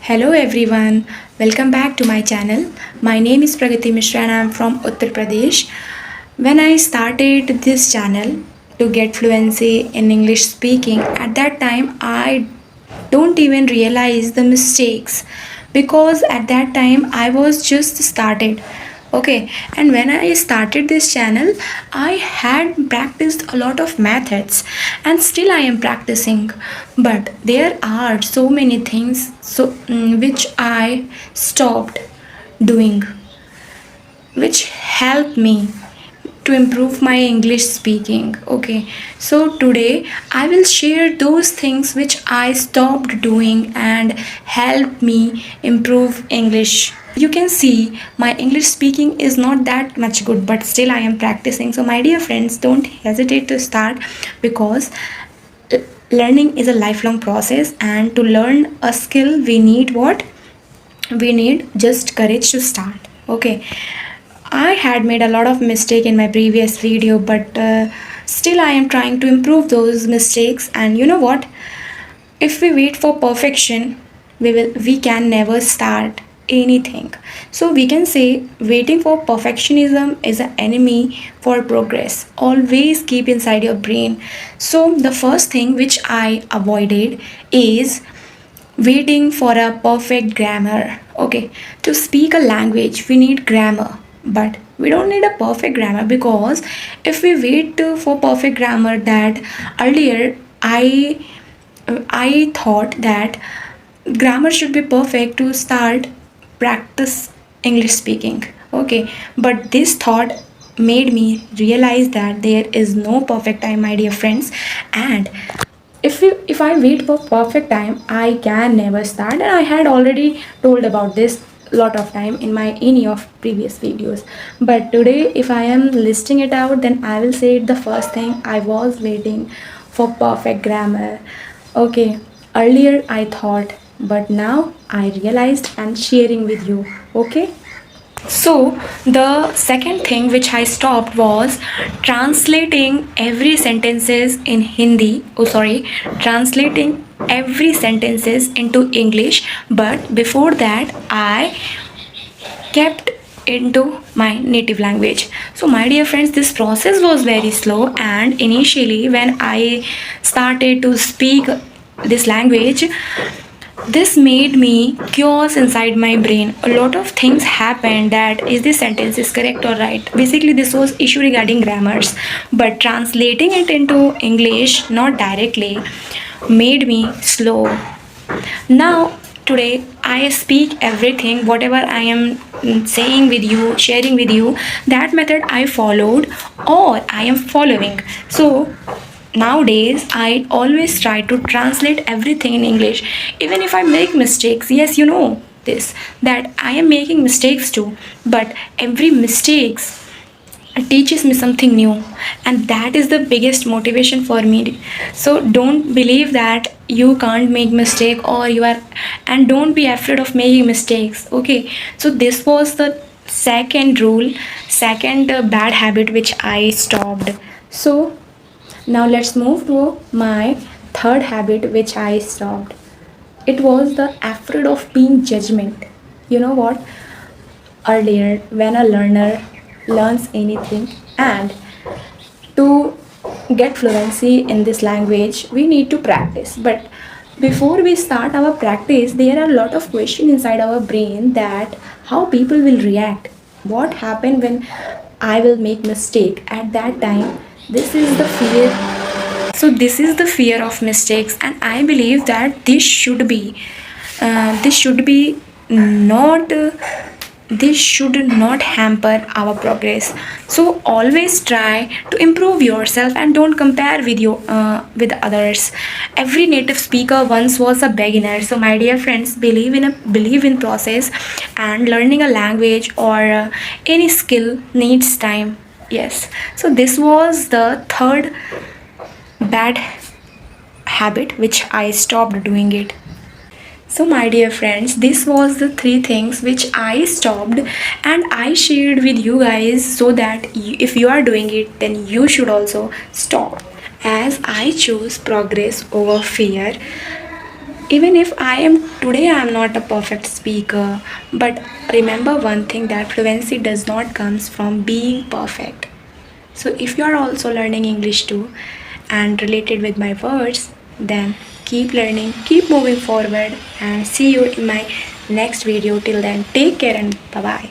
Hello everyone, welcome back to my channel. My name is Pragati Mishra and I am from Uttar Pradesh. When I started this channel to get fluency in English speaking, at that time I don't even realize the mistakes because at that time I was just started. Okay, and when I started this channel, I had practiced a lot of methods and still I am practicing. But there are so many things which I stopped doing, which helped me to improve my English speaking. Okay, so today I will share those things which I stopped doing and help me improve English. You can see my English speaking is not that much good, but still I am practicing. So, my dear friends, don't hesitate to start because learning is a lifelong process, and to learn a skill, we need what? We need just courage to start. Okay, I had made a lot of mistake in my previous video, but still I am trying to improve those mistakes. And you know what? If we wait for perfection, we can never start anything. So we can say waiting for perfectionism is an enemy for progress. Always keep inside your brain. So the first thing which I avoided is waiting for a perfect grammar. Okay, to speak a language, we need grammar, but we don't need a perfect grammar because if we wait for perfect grammar, that earlier I thought that grammar should be perfect to start practice English speaking. Okay, but this thought made me realize that there is no perfect time, my dear friends, and if I wait for perfect time, I can never start. And I had already told about this lot of time in my any of previous videos. But today, if I am listing it out, then I will say it the first thing. I was waiting for perfect grammar. Okay, earlier I thought, but now I realized and sharing with you. Okay. So, the second thing which I stopped was translating every sentences in Hindi. Oh, sorry, translating every sentences into English. But before that, I kept into my native language. So, my dear friends, this process was very slow, and initially, when I started to speak this language, this made me chaos inside my brain. A lot of things happened, that is this sentence is correct or right. Basically, this was issue regarding grammars, but translating it into English, not directly, made me slow. Now today I speak everything, whatever I am saying with you, sharing with you, that method I followed or I am following. So nowadays I always try to translate everything in English, even if I make mistakes. Yes, you know this, that I am making mistakes too, but every mistakes teaches me something new, and that is the biggest motivation for me. So don't believe that you can't make mistake, or you are, and don't be afraid of making mistakes. Okay, so this was the second rule, second bad habit which I stopped. So now let's move to my third habit which I stopped. It was the afraid of being judgment. You know what? Earlier, when a learner learns anything, and to get fluency in this language, we need to practice. But before we start our practice, there are a lot of questions inside our brain, that how people will react, what happen when I will make mistake at that time. This is the fear. So this is the fear of mistakes, and I believe that this should be not this should not hamper our progress. So always try to improve yourself and don't compare with you with others. Every native speaker once was a beginner. So my dear friends, believe in process, and learning a language or any skill needs time. Yes, so this was the third bad habit which I stopped doing it. So, my dear friends, this was the three things which I stopped and I shared with you guys, so that if you are doing it, then you should also stop. As I chose progress over fear, Even if I am not a perfect speaker, but remember one thing, that fluency does not comes from being perfect. So if you are also learning English too and related with my words, then keep learning, keep moving forward, and see you in my next video. Till then, take care and bye bye.